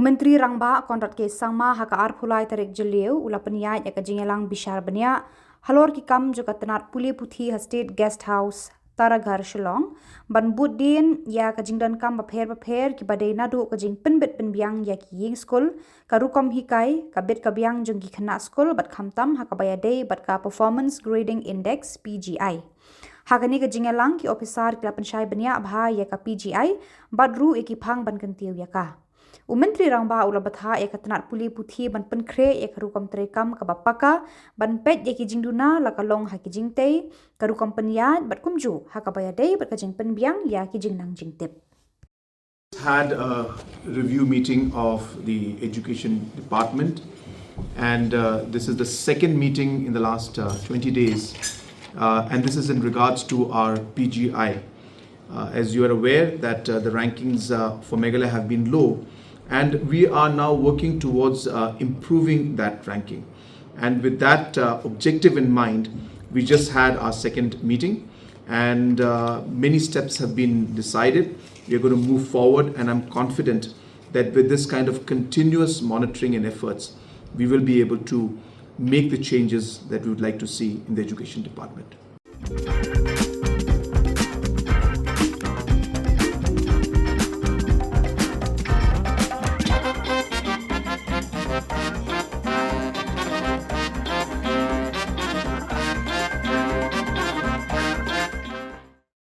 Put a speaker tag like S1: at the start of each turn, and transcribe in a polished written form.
S1: Myntri Rangbah kontrat ke Samla haka arphulai tarik jeleu ulapania ya ka Jingialang bishar bania halor ki kam jo ka Tnad Pule Puthi State Guest House Taraghar Shillong ban Buddien ya ka jingdan kam bapher ki badai nadu ka jing penbet penbiang ya ki ying school ka rukom hikai ka bet ka biang jong ki khana school bat khamtam haka bayadei bat ka performance grading index PGI Hakani ka Jingialang ki officer ki lapanshai bania abha ya ka PGI badru ekiphang ban kantiu ya ka Myntri Rangbah ulabatha ya ka Tnad Pule Puthi ban penkre ya ka rukom terekam ka bapaka ban pet ya ki jingduna la ka long ha ki jingtei ka rukom penyat bat kumju ha ka bayadei bat ka jing penbiang ya ki jingnang jingtip.
S2: Had a review meeting of the education department and this is the second meeting in the last 20 days and this is in regards to our PGI. As you are aware that the rankings for Meghalaya have been low and we are now working towards improving that ranking, and with that objective in mind we just had our second meeting and many steps have been decided. We are going to move forward and I'm confident that with this kind of continuous monitoring and efforts we will be able to make the changes that we would like to see in the education department.